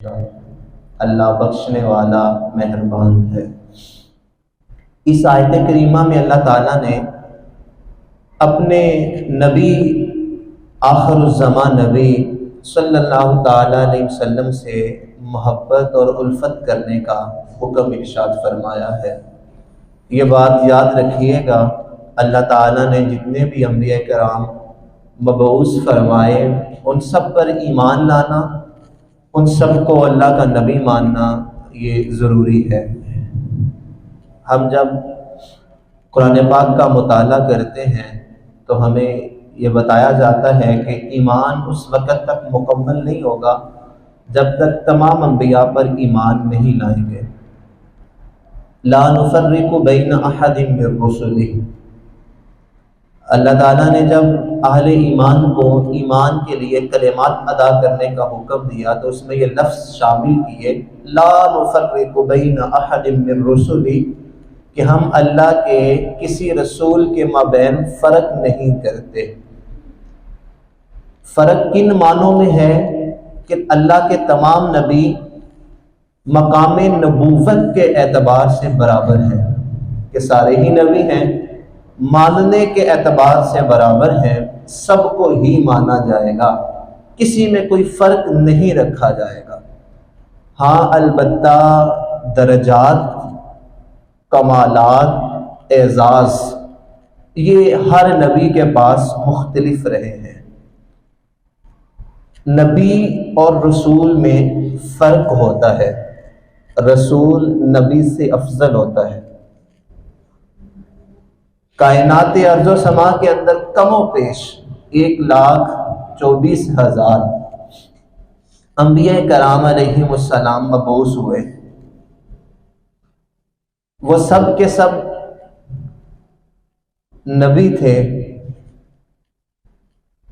اللہ بخشنے والا مہربان ہے۔ اس آیت کریمہ میں اللہ تعالیٰ نے اپنے نبی آخر الزمان نبی صلی اللہ تعالیٰ علیہ وسلم سے محبت اور الفت کرنے کا حکم ارشاد فرمایا ہے۔ یہ بات یاد رکھیے گا، اللہ تعالیٰ نے جتنے بھی انبیاء کرام مبعوث فرمائے ان سب پر ایمان لانا، ان سب کو اللہ کا نبی ماننا یہ ضروری ہے۔ ہم جب قرآن پاک کا مطالعہ کرتے ہیں تو ہمیں یہ بتایا جاتا ہے کہ ایمان اس وقت تک مکمل نہیں ہوگا جب تک تمام انبیاء پر ایمان نہیں لائیں گے۔ لا نفرق بین احد من رسلہ، اللہ تعالیٰ نے جب اہل ایمان کو ایمان کے لیے کلمات ادا کرنے کا حکم دیا تو اس میں یہ لفظ شامل کیے، لا نفرق بین احد من رسلہ، کہ ہم اللہ کے کسی رسول کے مابین فرق نہیں کرتے۔ فرق کن معنوں میں ہے کہ اللہ کے تمام نبی مقام نبوت کے اعتبار سے برابر ہیں، کہ سارے ہی نبی ہیں، ماننے کے اعتبار سے برابر ہیں، سب کو ہی مانا جائے گا، کسی میں کوئی فرق نہیں رکھا جائے گا۔ ہاں البتہ درجات، کمالات، اعزاز یہ ہر نبی کے پاس مختلف رہے ہیں۔ نبی اور رسول میں فرق ہوتا ہے، رسول نبی سے افضل ہوتا ہے۔ کائنات ارض و سما کے اندر کم و بیش 1,24,000 انبیاء کرام علیہم السلام مبعوث ہوئے۔ وہ سب کے سب نبی تھے،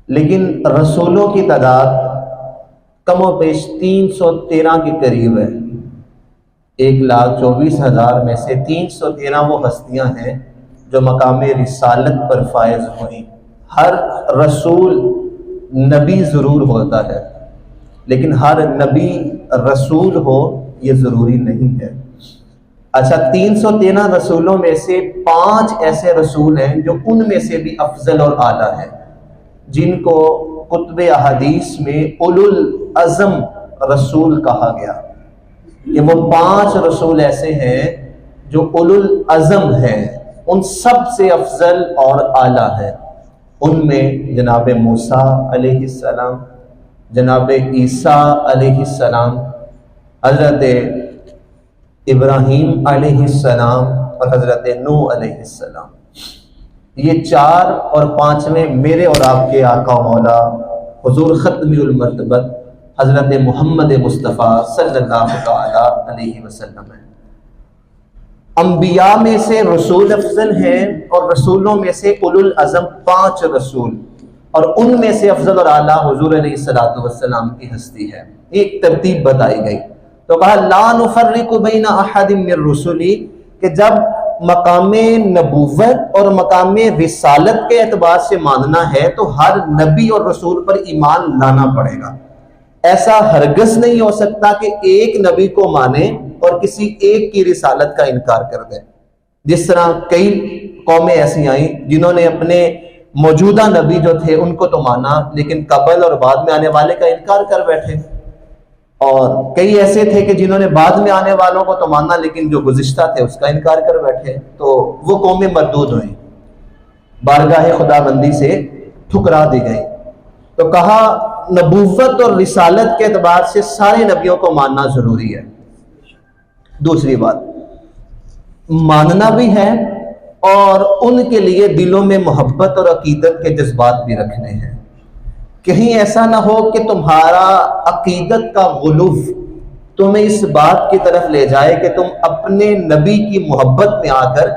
لیکن رسولوں کی تعداد کم و بیش 313 کے قریب ہے۔ 1,24,000 میں سے 313 وہ ہستیاں ہیں جو مقام رسالت پر فائز ہوئیں۔ ہر رسول نبی ضرور ہوتا ہے، لیکن ہر نبی رسول ہو یہ ضروری نہیں ہے۔ اچھا، 313 رسولوں میں سے 5 ایسے رسول ہیں جو ان میں سے بھی افضل اور اعلیٰ ہیں، جن کو کتب احادیث میں اولو العزم رسول کہا گیا، کہ وہ 5 رسول ایسے ہیں جو اولو العزم ہیں، ان سب سے افضل اور اعلیٰ ہے۔ ان میں جناب موسیٰ علیہ السلام، جناب عیسیٰ علیہ السلام، حضرت ابراہیم علیہ السلام اور حضرت نوح علیہ السلام، یہ 4 اور 5ویں میرے اور آپ کے آقا و مولا حضور ختم المرتبت حضرت محمد مصطفیٰ صلی اللہ تعالی علیہ وسلم ہیں۔ انبیاء میں سے رسول افضل ہیں اور رسولوں میں سے اولو العزم 5 رسول، اور ان میں سے افضل اور اعلیٰ حضور علیہ السلام کی ہستی ہے۔ ایک ترتیب بتائی گئی تو کہا لا نفرق بین احد من رسلی، کہ جب مقام نبوت اور مقام رسالت کے اعتبار سے ماننا ہے تو ہر نبی اور رسول پر ایمان لانا پڑے گا۔ ایسا ہرگز نہیں ہو سکتا کہ ایک نبی کو مانے اور کسی ایک کی رسالت کا انکار کر دیں۔ جس طرح کئی قومیں ایسی آئیں جنہوں نے اپنے موجودہ نبی جو تھے ان کو تو مانا، لیکن قبل اور بعد میں آنے والے کا انکار کر بیٹھے، اور کئی ایسے تھے کہ جنہوں نے بعد میں آنے والوں کو تو مانا لیکن جو گزشتہ تھے اس کا انکار کر بیٹھے، تو وہ قومیں مردود ہوئیں، بارگاہ خدا بندی سے ٹھکرا دی گئیں۔ تو کہا نبوت اور رسالت کے اعتبار سے سارے نبیوں کو ماننا ضروری ہے۔ دوسری بات، ماننا بھی ہے اور ان کے لیے دلوں میں محبت اور عقیدت کے جذبات بھی رکھنے ہیں۔ کہیں ایسا نہ ہو کہ تمہارا عقیدت کا غلو تمہیں اس بات کی طرف لے جائے کہ تم اپنے نبی کی محبت میں آ کر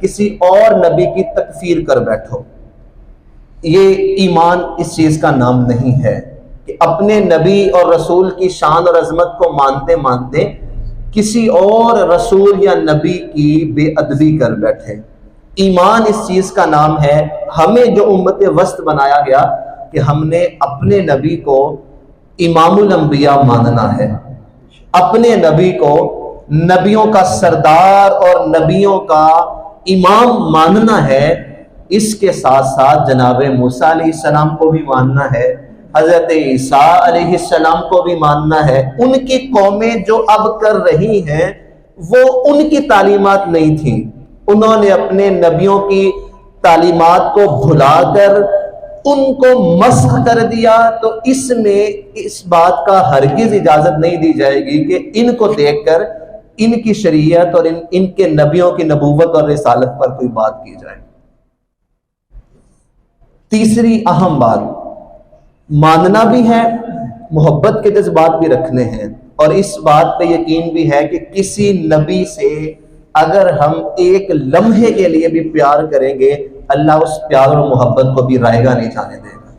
کسی اور نبی کی تکفیر کر بیٹھو۔ یہ ایمان اس چیز کا نام نہیں ہے کہ اپنے نبی اور رسول کی شان اور عظمت کو مانتے مانتے کسی اور رسول یا نبی کی بے ادبی کر بیٹھے۔ ایمان اس چیز کا نام ہے، ہمیں جو امت وسط بنایا گیا کہ ہم نے اپنے نبی کو امام الانبیاء ماننا ہے، اپنے نبی کو نبیوں کا سردار اور نبیوں کا امام ماننا ہے، اس کے ساتھ ساتھ جناب موسیٰ علیہ السلام کو بھی ماننا ہے، حضرت عیسیٰ علیہ السلام کو بھی ماننا ہے۔ ان کی قومیں جو اب کر رہی ہیں وہ ان کی تعلیمات نہیں تھیں، انہوں نے اپنے نبیوں کی تعلیمات کو بھلا کر ان کو مسخ کر دیا۔ تو اس میں اس بات کا ہرگز اجازت نہیں دی جائے گی کہ ان کو دیکھ کر ان کی شریعت اور ان کے نبیوں کی نبوت اور رسالت پر کوئی بات کی جائے۔ تیسری اہم بات، ماننا بھی ہے، محبت کے جذبات بھی رکھنے ہیں، اور اس بات پہ یقین بھی ہے کہ کسی نبی سے اگر ہم ایک لمحے کے لیے بھی پیار کریں گے، اللہ اس پیار اور محبت کو بھی رائے گا نہیں جانے دے گا۔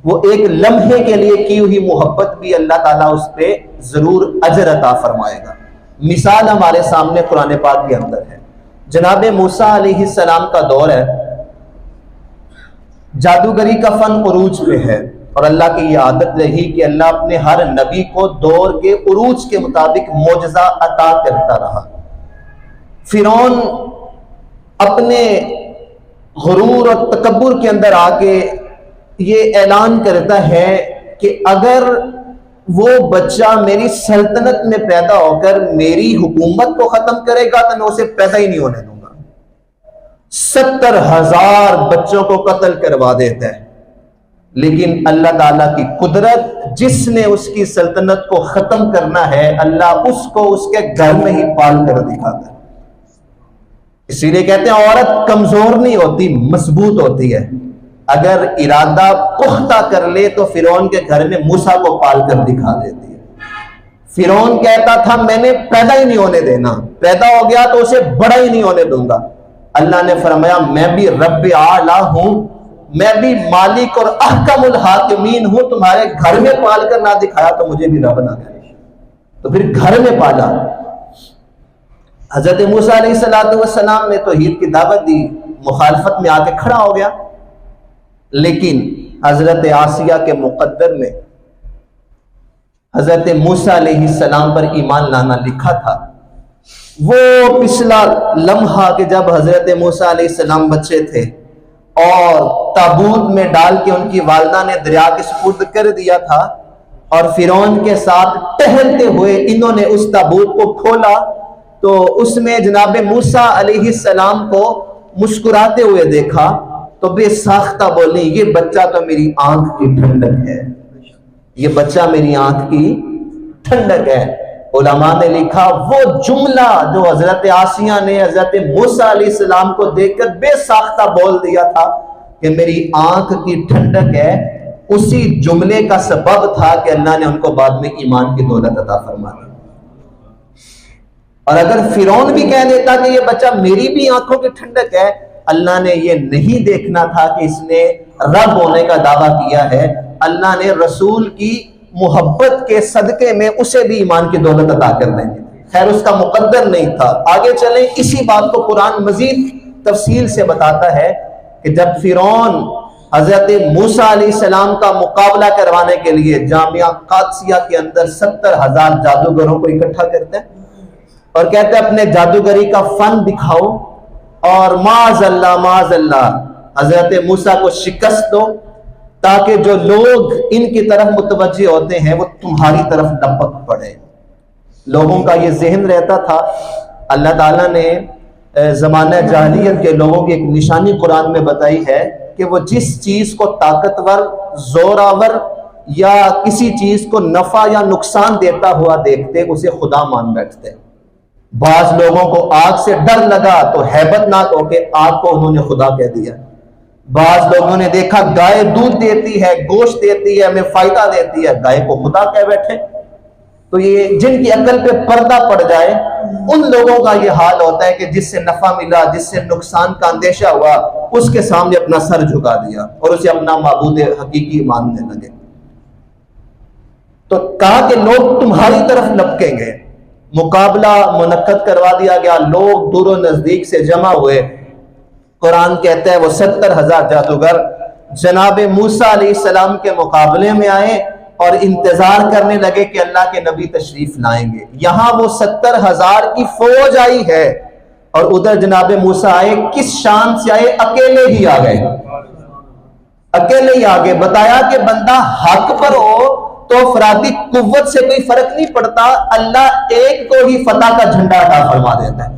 وہ ایک لمحے کے لیے کی ہوئی محبت بھی اللہ تعالیٰ اس پہ ضرور اجر عطا فرمائے گا۔ مثال ہمارے سامنے قرآن پاک کے اندر ہے، جناب موسیٰ علیہ السلام کا دور ہے، جادوگری کا فن عروج پہ ہے، اور اللہ کی یہ عادت رہی کہ اللہ اپنے ہر نبی کو دور کے عروج کے مطابق معجزہ عطا کرتا رہا۔ فرعون اپنے غرور اور تکبر کے اندر آ کے یہ اعلان کرتا ہے کہ اگر وہ بچہ میری سلطنت میں پیدا ہو کر میری حکومت کو ختم کرے گا تو میں اسے پیدا ہی نہیں ہونے دوں گا۔ 70,000 بچوں کو قتل کروا دیتا ہے، لیکن اللہ تعالیٰ کی قدرت، جس نے اس کی سلطنت کو ختم کرنا ہے، اللہ اس کو اس کے گھر میں ہی پال کر دکھاتا ہے۔ اسی لیے کہتے ہیں عورت کمزور نہیں ہوتی، مضبوط ہوتی ہے۔ اگر ارادہ پختہ کر لے تو فرعون کے گھر میں موسیٰ کو پال کر دکھا دیتی ہے۔ فرعون کہتا تھا میں نے پیدا ہی نہیں ہونے دینا، پیدا ہو گیا تو اسے بڑا ہی نہیں ہونے دوں گا۔ اللہ نے فرمایا میں بھی رب اعلیٰ ہوں، میں بھی مالک اور احکم الحاکمین ہوں، تمہارے گھر میں پال کر نہ دکھایا تو مجھے بھی رب نہ کہے، تو پھر گھر میں پالا۔ حضرت موسیٰ علیہ السلام نے توحید کی دعوت دی، مخالفت میں آ کے کھڑا ہو گیا، لیکن حضرت آسیہ کے مقدر میں حضرت موسیٰ علیہ السلام پر ایمان لانا لکھا تھا۔ وہ پچھلا لمحہ کہ جب حضرت موسیٰ علیہ السلام بچے تھے اور تابوت میں ڈال کے ان کی والدہ نے دریا کے سپرد کر دیا تھا، اور فرعون کے ساتھ ٹہلتے ہوئے انہوں نے اس تابوت کو کھولا تو اس میں جناب موسیٰ علیہ السلام کو مسکراتے ہوئے دیکھا تو بے ساختہ بولی یہ بچہ تو میری آنکھ کی ٹھنڈک ہے، یہ بچہ میری آنکھ کی ٹھنڈک ہے۔ علماء نے لکھا وہ جملہ جو حضرت آسیہ نے حضرت موسیٰ علیہ السلام کو دیکھ کر بے ساختہ بول دیا تھا کہ میری آنکھ کی ٹھنڈک ہے، اسی جملے کا سبب تھا کہ اللہ نے ان کو بعد میں ایمان کی دولت عطا فرما دی۔ اور اگر فرعون بھی کہہ دیتا کہ یہ بچہ میری بھی آنکھوں کی ٹھنڈک ہے، اللہ نے یہ نہیں دیکھنا تھا کہ اس نے رب ہونے کا دعویٰ کیا ہے، اللہ نے رسول کی محبت کے صدقے میں اسے بھی ایمان کی دولت عطا کر دیں گے۔ خیر اس کا مقدر نہیں تھا۔ آگے چلیں، اسی بات کو قرآن مزید تفصیل سے بتاتا ہے کہ جب فرعون حضرت موسیٰ علیہ السلام کا مقابلہ کروانے کے لیے جامعہ قادسیہ کے اندر 70,000 جادوگروں کو اکٹھا کرتے ہیں اور کہتے ہیں اپنے جادوگری کا فن دکھاؤ اور معاذ اللہ حضرت موسیٰ کو شکست دو تاکہ جو لوگ ان کی طرف متوجہ ہوتے ہیں وہ تمہاری طرف لپک پڑے۔ لوگوں کا یہ ذہن رہتا تھا۔ اللہ تعالیٰ نے زمانہ جاہلیت کے لوگوں کی ایک نشانی قرآن میں بتائی ہے کہ وہ جس چیز کو طاقتور، زوراور یا کسی چیز کو نفع یا نقصان دیتا ہوا دیکھتے اسے خدا مان بیٹھتے۔ بعض لوگوں کو آگ سے ڈر لگا تو ہیبت ناک ہو کے آگ کو انہوں نے خدا کہہ دیا۔ بعض لوگوں نے دیکھا گائے دودھ دیتی ہے، گوشت دیتی ہے، ہمیں فائدہ دیتی ہے، گائے کو خدا کہہ بیٹھے۔ تو یہ جن کی عقل پہ پردہ پڑ جائے ان لوگوں کا یہ حال ہوتا ہے کہ جس سے نفع ملا، جس سے نقصان کا اندیشہ ہوا، اس کے سامنے اپنا سر جھکا دیا اور اسے اپنا معبود حقیقی ماننے لگے۔ تو کہا کہ لوگ تمہاری طرف لپکیں گے۔ مقابلہ منعقد کروا دیا گیا، لوگ دور و نزدیک سے جمع ہوئے۔ قرآن کہتا ہے وہ 70,000 جادوگر جناب موسیٰ علیہ السلام کے مقابلے میں آئے اور انتظار کرنے لگے کہ اللہ کے نبی تشریف لائیں گے. یہاں وہ 70,000 کی فوج آئی ہے اور ادھر جناب موسیٰ آئے. کس شان سے آئے؟ اکیلے ہی آ گئے, اکیلے ہی آگے. بتایا کہ بندہ حق پر ہو تو افرادی قوت سے کوئی فرق نہیں پڑتا, اللہ ایک کو ہی فتح کا جھنڈا عطا فرما دیتا ہے.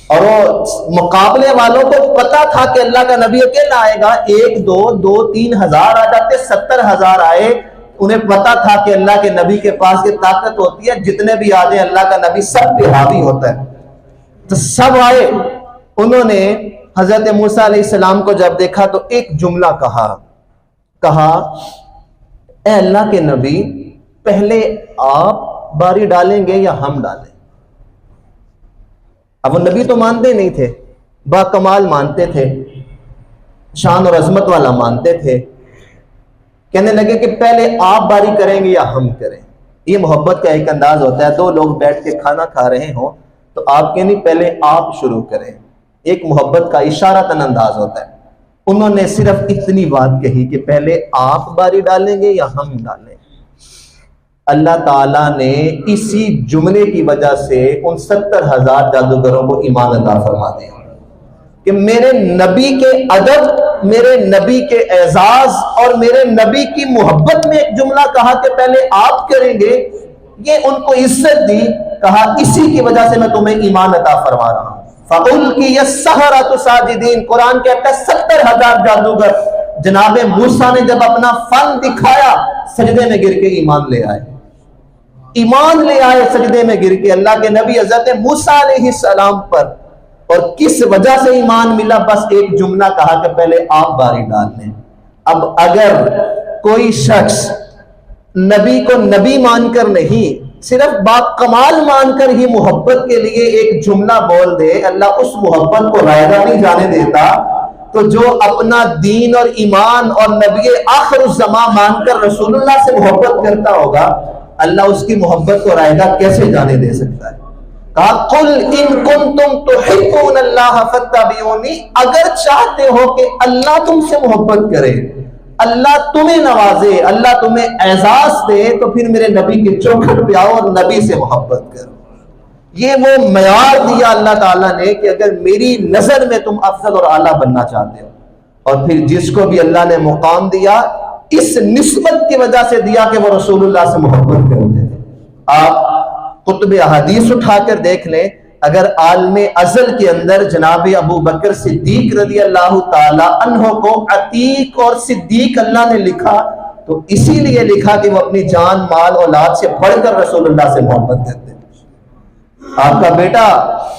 اور وہ مقابلے والوں کو پتا تھا کہ اللہ کا نبی اکیلا آئے گا. 1 2 2 3 ہزار آ جاتے, 70,000 آئے. انہیں پتا تھا کہ اللہ کے نبی کے پاس یہ طاقت ہوتی ہے, جتنے بھی آ جائیں اللہ کا نبی سب پہ حاوی ہوتا ہے. تو سب آئے. انہوں نے حضرت موسیٰ علیہ السلام کو جب دیکھا تو ایک جملہ کہا اے اللہ کے نبی, پہلے آپ باری ڈالیں گے یا ہم ڈالیں؟ اب وہ نبی تو مانتے نہیں تھے, با کمال مانتے تھے, شان اور عظمت والا مانتے تھے. کہنے لگے کہ پہلے آپ باری کریں گے یا ہم کریں. یہ محبت کا ایک انداز ہوتا ہے. 2 لوگ بیٹھ کے کھانا کھا رہے ہوں تو آپ کہیں نہیں پہلے آپ شروع کریں. ایک محبت کا اشارتاً انداز ہوتا ہے. انہوں نے صرف اتنی بات کہی کہ پہلے آپ باری ڈالیں گے یا ہم ڈالیں. اللہ تعالیٰ نے اسی جملے کی وجہ سے ان 70,000 جادوگروں کو ایمان عطا فرما دیا کہ میرے نبی کے ادب, میرے نبی کے اعزاز اور میرے نبی کی محبت میں ایک جملہ کہا کہ پہلے آپ کریں گے. یہ ان کو عزت دی. کہا اسی کی وجہ سے میں تمہیں ایمان عطا فرما رہا ہوں. فَأُلْقِيَ السَّحَرَةُ سَاجِدِينَ. قرآن کہتا ہے 70,000 جادوگر جناب موسیٰ نے جب اپنا فن دکھایا سجدے میں گر کے ایمان لے آئے. ایمان لے آئے سجدے میں گر کے اللہ کے نبی حضرت موسیٰ علیہ السلام پر. اور کس وجہ سے ایمان ملا؟ بس ایک جملہ کہا کہ پہلے آپ باری ڈال لیں. اب اگر کوئی شخص نبی کو نبی مان کر نہیں, صرف با کمال مان کر ہی محبت کے لیے ایک جملہ بول دے, اللہ اس محبت کو رائگاں نہیں جانے دیتا. تو جو اپنا دین اور ایمان اور نبی آخر الزمان مان کر رسول اللہ سے محبت کرتا ہوگا, اللہ اس کی محبت کو رائگاں کیسے جانے دے سکتا ہے؟ کہا قل ان کنتم تحبون اللہ فاتبعونی. اگر چاہتے ہو کہ اللہ تم سے محبت کرے, اللہ تمہیں نوازے, اللہ تمہیں اعزاز دے, تو پھر میرے نبی کے چوکھٹ پہ آؤ اور نبی سے محبت کرو. یہ وہ معیار دیا اللہ تعالیٰ نے کہ اگر میری نظر میں تم افضل اور اعلیٰ بننا چاہتے ہو. اور پھر جس کو بھی اللہ نے مقام دیا اس نسبت کی وجہ سے دیا کہ وہ رسول اللہ سے محبت کرتے تھے. آپ کتب احادیث اٹھا کر دیکھ لیں, اگر عالم ازل کے اندر جناب ابو بکر صدیق رضی اللہ تعالی عنہ کو عتیق اور صدیق اللہ نے لکھا تو اسی لیے لکھا کہ وہ اپنی جان مال اولاد سے بڑھ کر رسول اللہ سے محبت کرتے ہیں. آپ کا بیٹا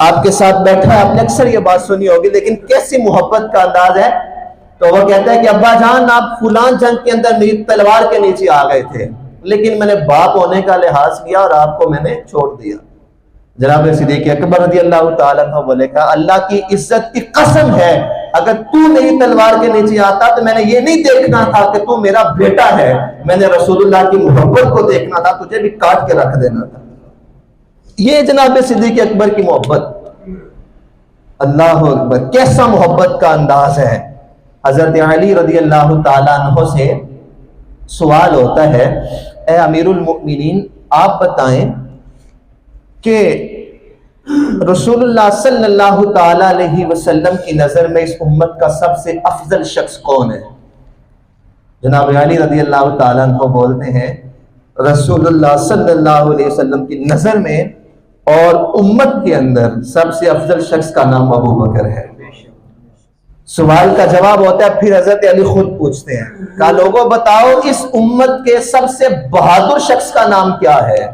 آپ کے ساتھ بیٹھا ہے, آپ نے اکثر یہ بات سنی ہوگی, لیکن کیسی محبت کا انداز ہے. تو وہ کہتا ہے کہ ابا جان آپ فلان جنگ کے اندر میری تلوار کے نیچے آ گئے تھے, لیکن میں نے باپ ہونے کا لحاظ کیا اور آپ کو میں نے چھوڑ دیا. جناب صدیق اکبر رضی اللہ تعالیٰ عنہ بولے کہا اللہ کی عزت کی قسم ہے اگر تو میری تلوار کے نیچے آتا تو میں نے یہ نہیں دیکھنا تھا کہ تو میرا بیٹا ہے, میں نے رسول اللہ کی محبت کو دیکھنا تھا, تجھے بھی کاٹ کے رکھ دینا تھا. یہ جناب صدیق اکبر کی محبت. اللہ اکبر, کیسا محبت کا انداز ہے. حضرت علی رضی اللہ تعالیٰ عنہ سے سوال ہوتا ہے, اے امیر المؤمنین آپ بتائیں کہ رسول اللہ صلی اللہ تعالی علیہ وسلم کی نظر میں اس امت کا سب سے افضل شخص کون ہے؟ جناب علی رضی اللہ تعالیٰ عنہ بولتے ہیں رسول اللہ صلی اللہ علیہ وسلم کی نظر میں اور امت کے اندر سب سے افضل شخص کا نام ابو بکر ہے. سوال کا جواب ہوتا ہے پھر حضرت علی خود پوچھتے ہیں کہ لوگوں بتاؤ اس امت کے سب سے بہادر شخص کا نام کیا ہے؟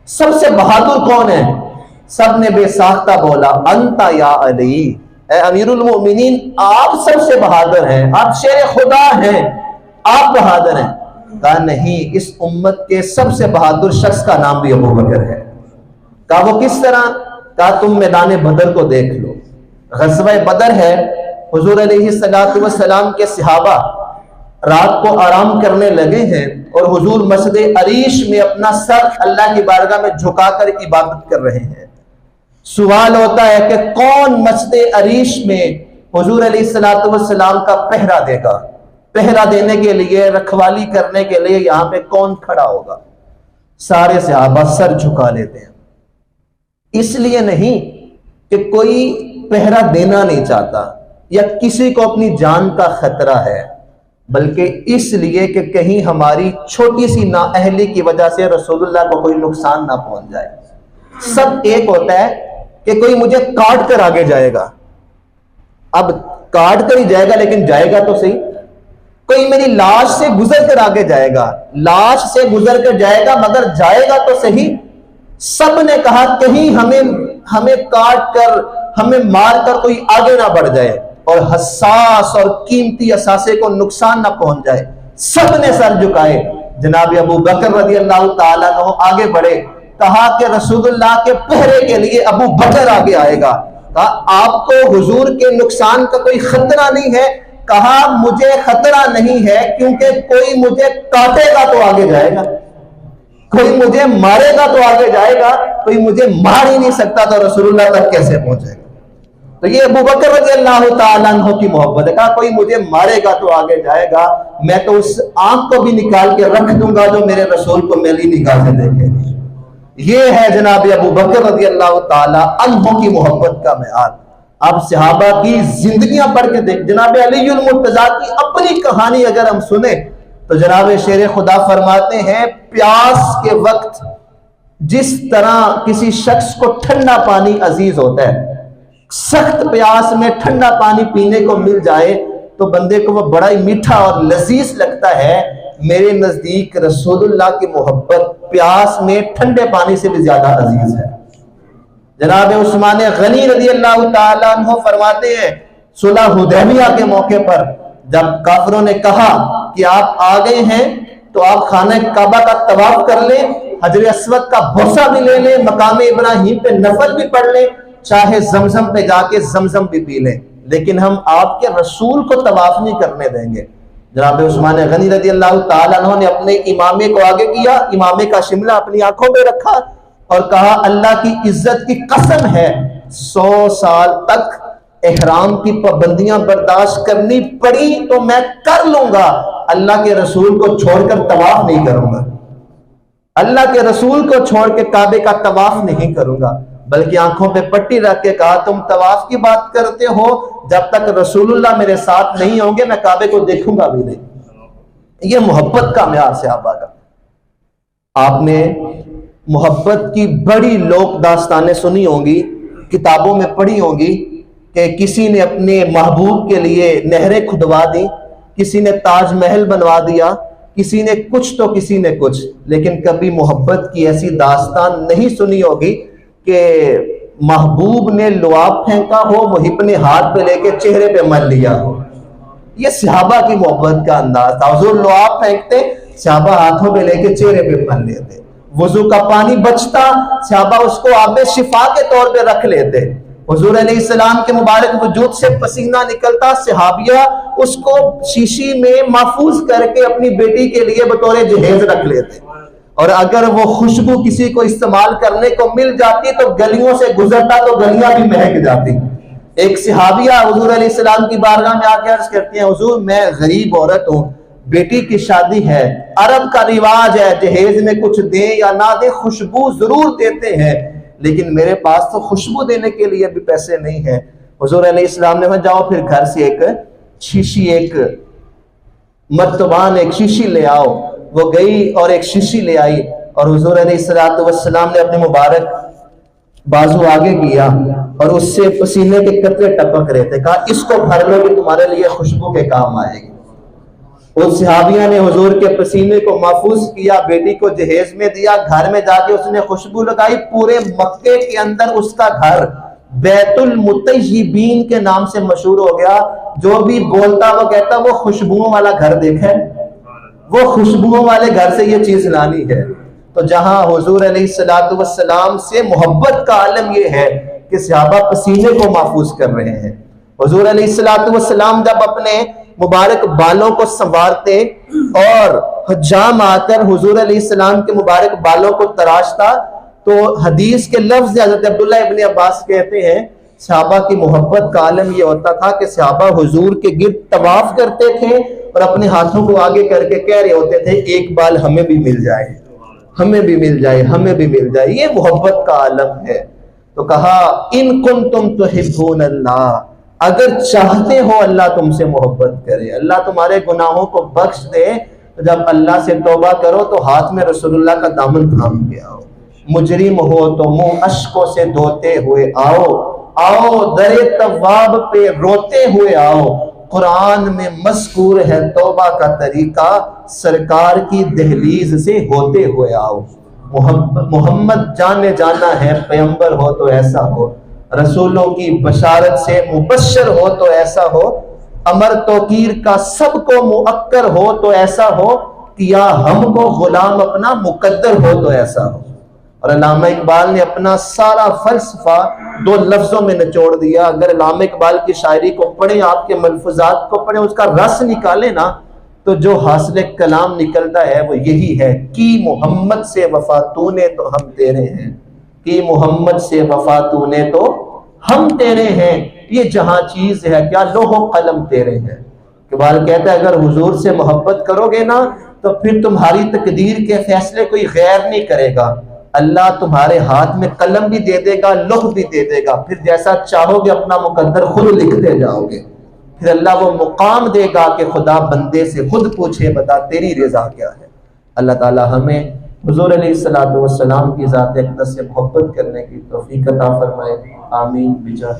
سب سے بہادر کون ہے؟ سب نے بے ساختہ بولا انت یا علی, اے امیر المؤمنین آپ سب سے بہادر ہیں, آپ شیر خدا ہیں, آپ بہادر ہیں. کہا نہیں, اس امت کے سب سے بہادر شخص کا نام بھی ابو بکر ہے. کہا وہ کس طرح؟ کہا تم میدان بدر کو دیکھ لو, غزوہ بدر ہے, حضور علیہ السلام کے صحابہ رات کو آرام کرنے لگے ہیں اور حضور مسجد عریش میں اپنا سر اللہ کی بارگاہ میں جھکا کر عبادت کر رہے ہیں. سوال ہوتا ہے کہ کون مسجد عریش میں حضور علیہ السلام کا پہرا دے گا؟ پہرا دینے کے لیے، رکھوالی کرنے کے لیے یہاں پہ کون کھڑا ہوگا؟ سارے صحابہ سر جھکا لیتے ہیں، اس لیے نہیں کہ کوئی پہرا دینا نہیں چاہتا یا کسی کو اپنی جان کا خطرہ ہے، بلکہ اس لیے کہ کہیں ہماری چھوٹی سی نااہلی کی وجہ سے رسول اللہ کو کوئی نقصان نہ پہنچ جائے۔ سب ایک ہوتا ہے کہ کوئی مجھے کاٹ کر آگے جائے گا، اب کاٹ کر ہی جائے گا لیکن جائے گا تو صحیح۔ کوئی میری لاش سے گزر کر آگے جائے گا، لاش سے گزر کر جائے گا مگر جائے گا تو صحیح۔ سب نے کہا کہیں ہمیں کاٹ کر، ہمیں مار کر کوئی آگے نہ بڑھ جائے اور حساس اور قیمتی اثاثے کو نقصان نہ پہنچ جائے۔ سب نے سر جھکائے۔ جناب ابو بکر رضی اللہ تعالیٰ عنہ آگے بڑھے، کہا کہ رسول اللہ کے پہرے کے لیے ابو بکر آگے آئے گا۔ کہا آپ کو حضور کے نقصان کا کوئی خطرہ نہیں ہے؟ کہا مجھے خطرہ نہیں ہے کیونکہ کوئی مجھے کاٹے گا تو آگے جائے گا، کوئی مجھے مارے گا تو آگے جائے گا، کوئی مجھے مار ہی نہیں سکتا تو رسول اللہ تک کیسے پہنچے گا؟ تو یہ ابو بکر رضی اللہ تعالیٰ عنہ کی محبت ہے۔ کہا کوئی مجھے مارے گا تو آگے جائے گا، میں تو اس آنکھ کو بھی نکال کے رکھ دوں گا جو میرے رسول کو میری نگاہ سے دیکھے گی۔ یہ ہے جناب ابو بکر رضی اللہ تعالیٰ عنہ کی محبت کا معیار۔ اب صحابہ کی زندگیاں پڑھ کے دیکھ، جناب علی المرتضیٰ کی اپنی کہانی اگر ہم سنیں تو جناب شیر خدا فرماتے ہیں پیاس کے وقت جس طرح کسی شخص کو ٹھنڈا پانی عزیز ہوتا ہے، سخت پیاس میں ٹھنڈا پانی پینے کو مل جائے تو بندے کو وہ بڑا ہی میٹھا اور لذیذ لگتا ہے، میرے نزدیک رسول اللہ کی محبت پیاس میں ٹھنڈے پانی سے بھی زیادہ عزیز ہے۔ جناب عثمان غنی رضی اللہ تعالیٰ عنہ فرماتے ہیں صلح حدیبیہ کے موقع پر جب کافروں نے کہا کہ آپ آ گئے ہیں تو آپ خانہ کعبہ کا طواف کر لیں، حجر اسود کا بوسہ بھی لے لیں، مقام ابراہیم پہ نفل بھی پڑھ لیں، چاہے زمزم پہ جا کے زمزم بھی پی لیں، لیکن ہم آپ کے رسول کو طواف نہیں کرنے دیں گے۔ جناب عثمان غنی رضی اللہ تعالیٰ عنہ نے اپنے امامے کو آگے کیا، امامے کا شملہ اپنی آنکھوں پہ رکھا اور کہا اللہ کی عزت کی قسم ہے 100 سال تک احرام کی پابندیاں برداشت کرنی پڑی تو میں کر لوں گا، اللہ کے رسول کو چھوڑ کر طواف نہیں کروں گا، اللہ کے رسول کو چھوڑ کے کعبے کا طواف نہیں کروں گا۔ بلکہ آنکھوں پہ پٹی رکھ کے کہا تم طواف کی بات کرتے ہو، جب تک رسول اللہ میرے ساتھ نہیں ہوں گے میں کعبے کو دیکھوں گا بھی نہیں۔ یہ محبت کا معیار صحابہ کا۔ آپ نے محبت کی بڑی لوک داستانیں سنی ہوں گی، کتابوں میں پڑھی ہوں گی کہ کسی نے اپنے محبوب کے لیے نہریں کھدوا دی، کسی نے تاج محل بنوا دیا، کسی نے کچھ تو کسی نے کچھ، لیکن کبھی محبت کی ایسی داستان نہیں سنی ہوگی کہ محبوب نے لعاب پھینکا ہو، محب نے ہاتھ پہ لے کے چہرے پہ مل لیا ہو۔ یہ صحابہ کی محبت کا انداز تھا۔ حضور لعاب پھینکتے، صحابہ ہاتھوں پہ لے کے چہرے پہ مل لیتے۔ وضو کا پانی بچتا، صحابہ اس کو آب شفا کے طور پہ رکھ لیتے۔ حضور علیہ السلام کے مبارک وجود سے پسینہ نکلتا، صحابیہ اس کو شیشی میں محفوظ کر کے اپنی بیٹی کے لیے بطور جہیز رکھ لیتے، اور اگر وہ خوشبو کسی کو استعمال کرنے کو مل جاتی تو گلیوں سے گزرتا تو گلیاں بھی مہک جاتی۔ ایک صحابیہ حضور علیہ السلام کی بارگاہ میں آ کے عرض کرتی ہیں حضور میں غریب عورت ہوں، بیٹی کی شادی ہے، عرب کا رواج ہے جہیز میں کچھ دیں یا نہ دیں خوشبو ضرور دیتے ہیں، لیکن میرے پاس تو خوشبو دینے کے لیے بھی پیسے نہیں ہیں۔ حضور علیہ السلام نے کہا جاؤ پھر گھر سے ایک شیشی، ایک مرتبان، ایک شیشی لے آؤ۔ وہ گئی اور ایک شیشی لے آئی اور حضور علیہ السلام نے اپنے مبارک بازو آگے کیا اور اس سے پسینے کے قطرے ٹپک رہے تھے، کہا اس کو بھر لو کہ تمہارے لیے خوشبو کے کام آئے گی۔ اس صحابیہ نے حضور کے پسینے کو محفوظ کیا، بیٹی کو جہیز میں دیا، گھر میں جا کے اس نے خوشبو لگائی، پورے مکے کے اندر اس کا گھر بیت المطیبین کے نام سے مشہور ہو گیا۔ جو بھی بولتا وہ کہتا وہ خوشبوؤں والا گھر دیکھا ہے، وہ خوشبوؤں والے گھر سے یہ چیز لانی ہے۔ تو جہاں حضور علیہ السلام سے محبت کا عالم یہ ہے کہ صحابہ پسینے کو محفوظ کر رہے ہیں۔ حضور علیہ السلام جب اپنے مبارک بالوں کو سنوارتے اور حجام آ کر حضور علیہ السلام کے مبارک بالوں کو تراشتا تو حدیث کے لفظ حضرت عبداللہ ابن عباس کہتے ہیں صحابہ کی محبت کا عالم یہ ہوتا تھا کہ صحابہ حضور کے گرد طواف کرتے تھے اور اپنے ہاتھوں کو آگے کر کے کہہ رہے ہوتے تھے ایک بال ہمیں بھی مل جائے، ہمیں بھی مل جائے، ہمیں بھی مل جائے۔ یہ محبت کا عالم ہے۔ تو کہا ان کنتم تحبون اللہ، اگر چاہتے ہو اللہ تم سے محبت کرے، اللہ تمہارے گناہوں کو بخش دے، تو جب اللہ سے توبہ کرو تو ہاتھ میں رسول اللہ کا دامن تھام کے آؤ۔ مجرم ہو تو منہ اشکوں سے دھوتے ہوئے آؤ، آؤ در تواب پہ روتے ہوئے آؤ۔ قرآن میں مذکور ہے توبہ کا طریقہ، سرکار کی دہلیز سے ہوتے ہوئے آؤ۔ محمد جانے جانا ہے، پیغمبر ہو تو ایسا ہو، رسولوں کی بشارت سے مبشر ہو تو ایسا ہو، امر توقیر کا سب کو مؤکر ہو تو ایسا ہو، کیا ہم کو غلام اپنا مقدر ہو تو ایسا ہو۔ اور علامہ اقبال نے اپنا سارا فلسفہ 2 لفظوں میں نچوڑ دیا۔ اگر علامہ اقبال کی شاعری کو پڑھیں، آپ کے ملفوظات کو پڑھیں، اس کا رس نکالیں نا، تو جو حاصل کلام نکلتا ہے وہ یہی ہے، کی محمد سے وفا تو نے تو ہم تیرے ہیں، کی محمد سے وفا تو نے تو ہم تیرے ہیں، یہ جہاں چیز ہے کیا لوح و قلم تیرے ہیں۔ اقبال کہتا ہے اگر حضور سے محبت کرو گے نا تو پھر تمہاری تقدیر کے فیصلے کوئی غیر نہیں کرے گا، اللہ تمہارے ہاتھ میں قلم بھی دے دے گا، لوح بھی دے دے گا، پھر جیسا چاہو گے اپنا مقدر خود لکھتے جاؤ گے۔ پھر اللہ وہ مقام دے گا کہ خدا بندے سے خود پوچھے بتا تیری رضا کیا ہے۔ اللہ تعالی ہمیں حضور علیہ الصلوۃ والسلام کی ذات اقدس سے محبت کرنے کی توفیق عطا فرمائے، آمین بجاہ